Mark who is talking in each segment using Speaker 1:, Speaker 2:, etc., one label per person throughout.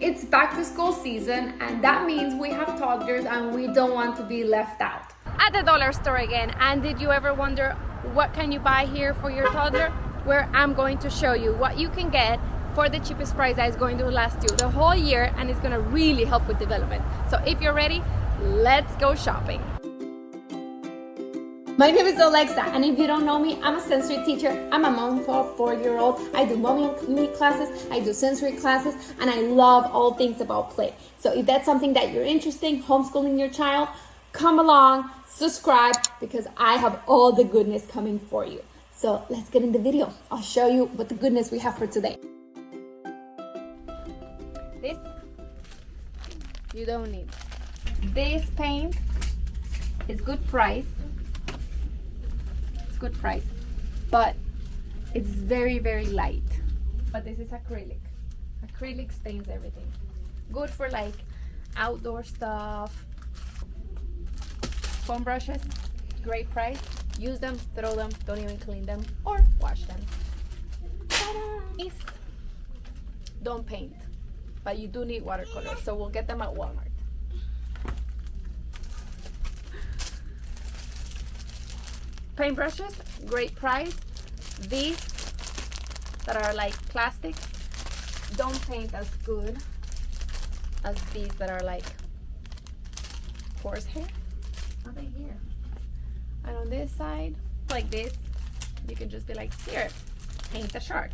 Speaker 1: It's back to school season, and that means we have toddlers and we don't want to be left out. At the dollar store again, and did you ever wonder what can you buy here for your toddler? Where I'm going to show you what you can get for the cheapest price that is going to last you the whole year, and it's going to really help with development. So if you're ready, let's go shopping. My name is Alexa, and if you don't know me, I'm a sensory teacher. I'm a mom for a 4-year-old. I do mommy and me classes, I do sensory classes, and I love all things about play. So if that's something that you're interested in, homeschooling your child, come along, subscribe, because I have all the goodness coming for you. So let's get in the video. I'll show you what the goodness we have for today. This, you don't need. This paint is good price. Good price, but it's very, very light. But this is acrylic. Acrylic stains everything. Good for like outdoor stuff. Foam brushes, great price. Use them, throw them, don't even clean them or wash them. Ta-da! Don't paint, but you do need watercolors, so we'll get them at Walmart. Paintbrushes, great price. These that are like plastic don't paint as good as these that are like horsehair. Are they here? And on this side, like this, you can just be like, here, paint the shark.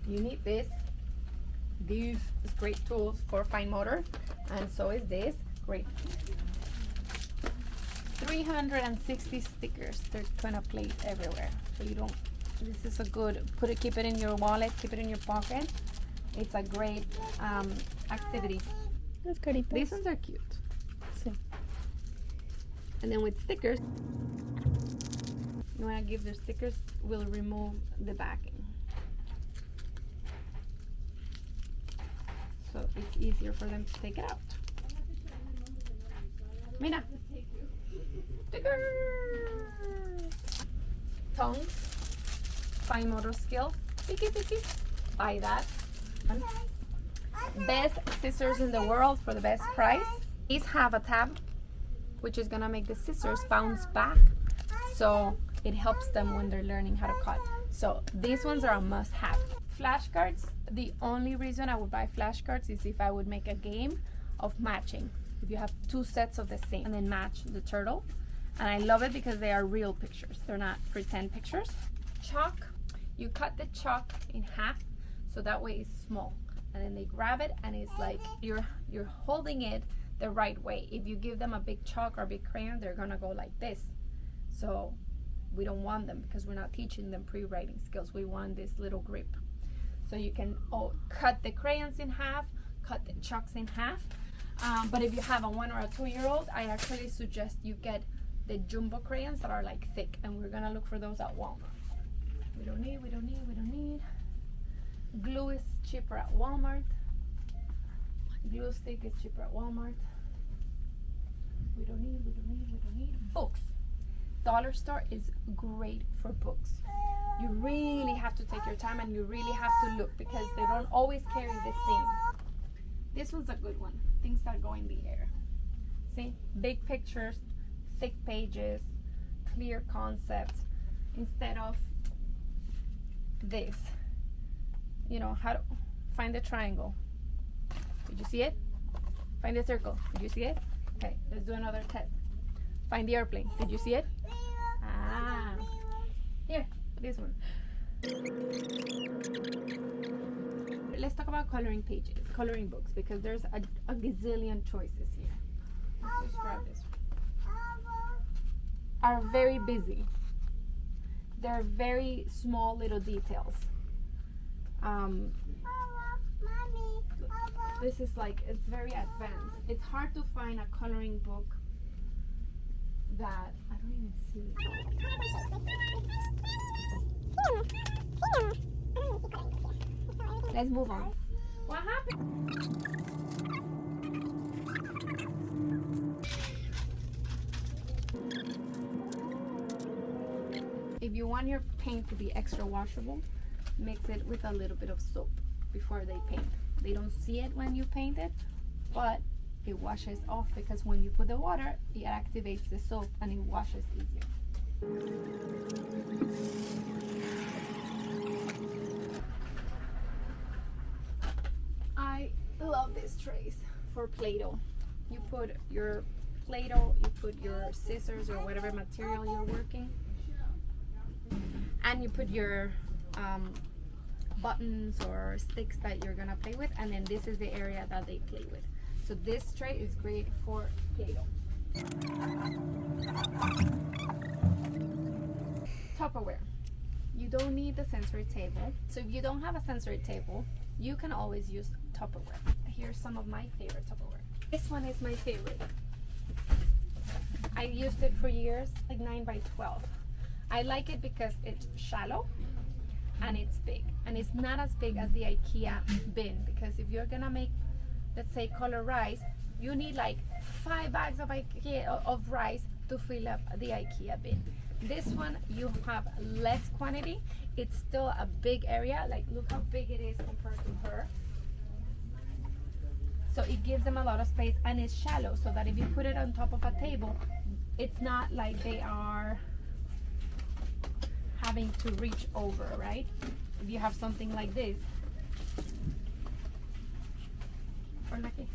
Speaker 1: You need this. These is great tools for fine motor. And so is this. Great. 360 stickers. They're gonna place everywhere. So you don't, this is a good, keep it in your wallet, keep it in your pocket. It's a great activity. These ones are cute. Sí. And then with stickers, you wanna give the stickers, we'll remove the backing. So it's easier for them to take it out. Mira. Stickers. Tongs. Fine motor skill. Picky, picky. Buy that. Best scissors in the world for the best price. These have a tab, which is gonna make the scissors bounce back. So it helps them when they're learning how to cut. So these ones are a must-have. Flashcards, the only reason I would buy flashcards is if I would make a game of matching. If you have 2 sets of the same and then match the turtle. And I love it because they are real pictures. They're not pretend pictures. Chalk, you cut the chalk in half so that way it's small. And then they grab it and it's like you're holding it the right way. If you give them a big chalk or a big crayon, they're gonna go like this. So we don't want them because we're not teaching them pre-writing skills. We want this little grip. So you can cut the crayons in half, cut the chalks in half. But if you have a 1 or a 2-year-old, I actually suggest you get the jumbo crayons that are like thick, and we're gonna look for those at Walmart. We don't need. Glue is cheaper at Walmart. Glue stick is cheaper at Walmart. We don't need. Books. Dollar store is great for books. You really have to take your time and you really have to look because they don't always carry the same. This one's a good one. Things that go in the air. See? Big pictures, thick pages, clear concepts instead of this. You know, how to find the triangle. Did you see it? Find the circle. Did you see it? Okay, let's do another test. Find the airplane. Did you see it? Ah. Here, this one. Let's talk about coloring pages, coloring books, because there's a gazillion choices here. Let's just grab this one. Are very busy. They're very small little details. This is like, it's very advanced. It's hard to find a coloring book that, I don't even see. Let's move on. What happened? If you want your paint to be extra washable, mix it with a little bit of soap before they paint. They don't see it when you paint it, but it washes off because when you put the water, it activates the soap and it washes easier. I love these trays for Play-Doh. You put your Play-Doh, you put your scissors or whatever material you're working, and you put your buttons or sticks that you're gonna play with, and then this is the area that they play with. So this tray is great for Play-Doh. Tupperware. You don't need the sensory table. So if you don't have a sensory table, you can always use Tupperware. Here's some of my favorite Tupperware. This one is my favorite. I used it for years, like 9 by 12. I like it because it's shallow and it's big, and it's not as big as the IKEA bin, because if you're gonna make, let's say, color rice, you need like 5 bags of rice to fill up the IKEA bin. This one, you have less quantity. It's still a big area. Like, look how big it is compared to her. So it gives them a lot of space, and it's shallow, so that if you put it on top of a table, it's not like they are having to reach over, right? If you have something like this. Or aquí.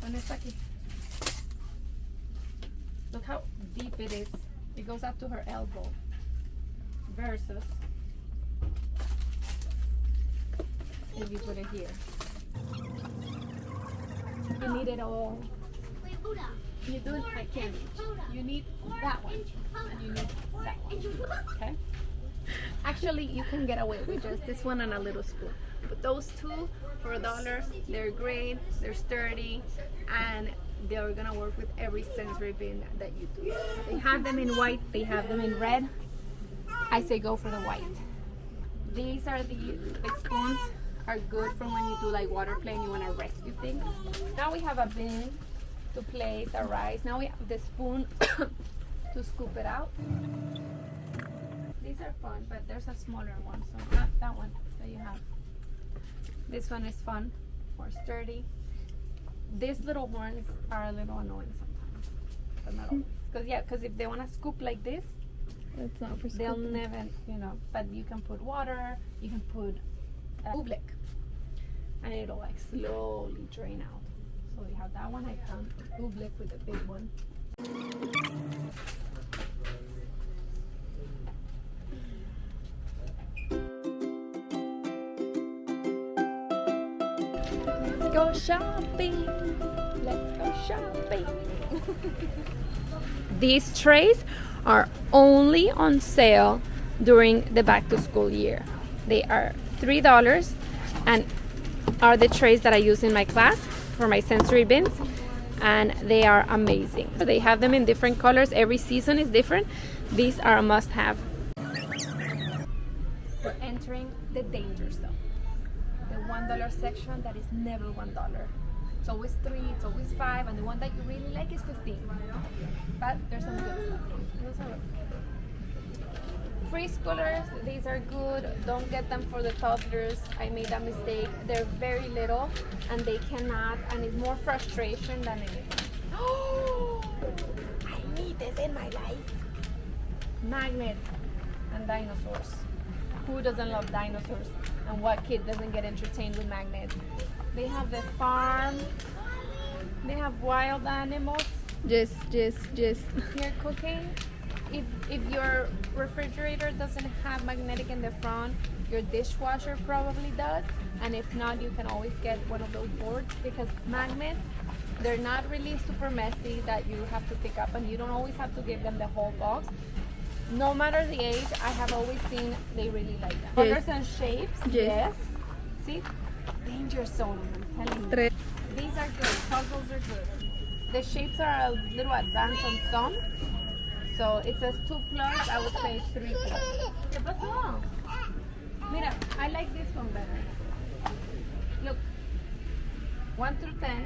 Speaker 1: ¿Dónde está aquí? Look how deep it is. It goes up to her elbow. Versus if you put it here. You need it all. You do it, I can't. You need that one. And you need that one. Okay? Actually, you can get away with just this one and a little spoon. But those two, for $1, they're great, they're sturdy, and they're gonna work with every sensory bin that you do. They have them in white, they have them in red. I say go for the white. These are the big spoons, are good for when you do like water play and you wanna rescue things. Now we have a bin to place our rice. Now we have the spoon to scoop it out. These are fun, but there's a smaller one, so not that one that you have. This one is fun, more sturdy. These little horns are a little annoying sometimes, but not always. Because if they want to scoop like this,
Speaker 2: it's not for scooping.
Speaker 1: They'll never, but you can put water, you can put oobleck, and it'll like slowly drain out. So we have that one. I found oobleck with the big one. Let's go shopping. Let's go shopping. These trays are only on sale during the back to school year. They are $3 and are the trays that I use in my class for my sensory bins, and they are amazing. They have them in different colors. Every season is different. These are a must-have. We're entering the danger zone. The $1 section that is never $1. It's always $3, it's always $5, and the one that you really like is $15. But there's some good stuff. Those are preschoolers, these are good. Don't get them for the toddlers. I made a mistake. They're very little and they cannot, and it's more frustration than anything. Oh, I need this in my life. Magnets and dinosaurs. Who doesn't love dinosaurs? And what kid doesn't get entertained with magnets? They have the farm. They have wild animals.
Speaker 2: Just.
Speaker 1: You're cooking. If your refrigerator doesn't have magnetic in the front, your dishwasher probably does. And if not, you can always get one of those boards, because magnets, they're not really super messy that you have to pick up, and you don't always have to give them the whole box. No matter the age, I have always seen they really like them. Colors and shapes, yes. See? Danger zone, I'm telling you. These are good, puzzles are good. The shapes are a little advanced on some. So it says 2+, I would say 3+. ¿Qué pasó? Mira, I like this one better. Look, 1 through 10,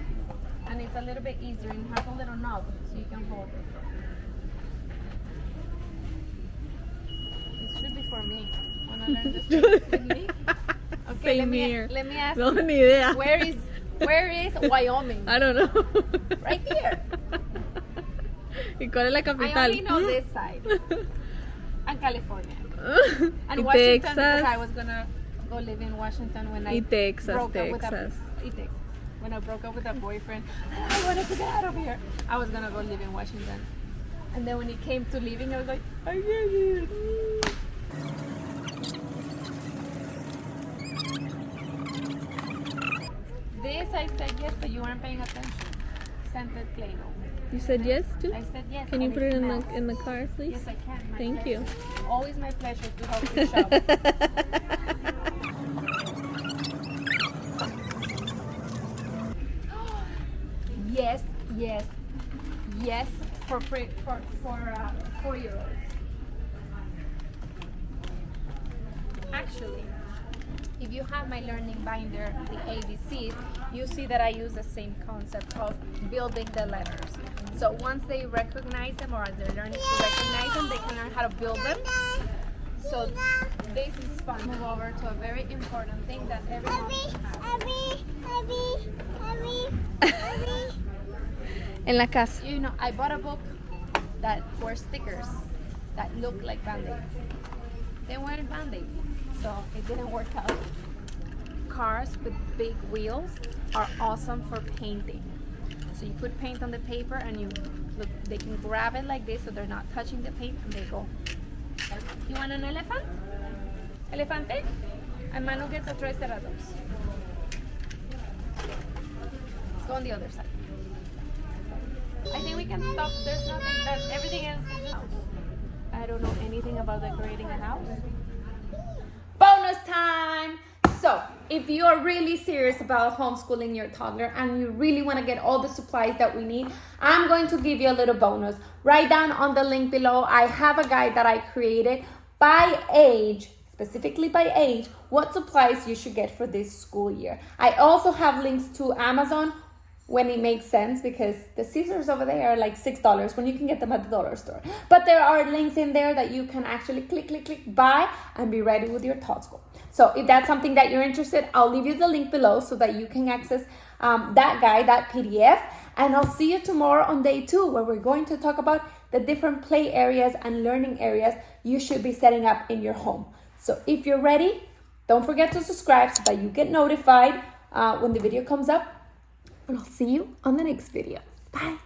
Speaker 1: and it's a little bit easier and has a little knob so you can hold it. wanna learn the states with me? Okay,
Speaker 2: Same here.
Speaker 1: let me ask
Speaker 2: No,
Speaker 1: you.
Speaker 2: ni idea.
Speaker 1: Where is Wyoming?
Speaker 2: I don't know.
Speaker 1: Right here.
Speaker 2: ¿Y cuál es la
Speaker 1: I
Speaker 2: capital?
Speaker 1: only know this side. And California. And
Speaker 2: Y
Speaker 1: Washington
Speaker 2: Texas.
Speaker 1: because I was gonna go live in Washington when I
Speaker 2: Y Texas,
Speaker 1: broke up with
Speaker 2: Texas.
Speaker 1: when I broke up with a boyfriend. I wanted to get out of here. I was gonna go live in Washington. And then when it came to leaving, I was like, I get it. This I said yes, but you weren't paying attention. Scented Play-Doh.
Speaker 2: You said yes to?
Speaker 1: I said yes.
Speaker 2: Can you
Speaker 1: and
Speaker 2: put it
Speaker 1: smells.
Speaker 2: in the car, please?
Speaker 1: Yes, I can. My
Speaker 2: Thank
Speaker 1: pleasure.
Speaker 2: you.
Speaker 1: Always my pleasure to help you shop. Yes, yes, yes for 4-year-olds. Actually, if you have my learning binder, the ABCs, you see that I use the same concept of building the letters. So once they recognize them, or as they're learning to recognize them, they can learn how to build them. So this is fun. Move over to a very important thing that everyone should have.
Speaker 2: En la casa.
Speaker 1: You know, I bought a book that were stickers that look like Band-Aids. They weren't Band-Aids, so it didn't work out. Cars with big wheels are awesome for painting. So you put paint on the paper and they can grab it like this so they're not touching the paint and they go. You want an elephant? Elefante? And Manu gets a triceratops. Let's go on the other side. I think we can stop. There's nothing that everything else is just house. I don't know anything about decorating a house. Bonus time! So, if you are really serious about homeschooling your toddler and you really want to get all the supplies that we need, I'm going to give you a little bonus. Write down on the link below, I have a guide that I created by age, specifically by age, what supplies you should get for this school year. I also have links to Amazon when it makes sense, because the scissors over there are like $6 when you can get them at the dollar store. But there are links in there that you can actually click, buy and be ready with your Todd School. So if that's something that you're interested, I'll leave you the link below so that you can access that guide, that PDF. And I'll see you tomorrow on day 2, where we're going to talk about the different play areas and learning areas you should be setting up in your home. So if you're ready, don't forget to subscribe so that you get notified when the video comes up. And I'll see you on the next video. Bye.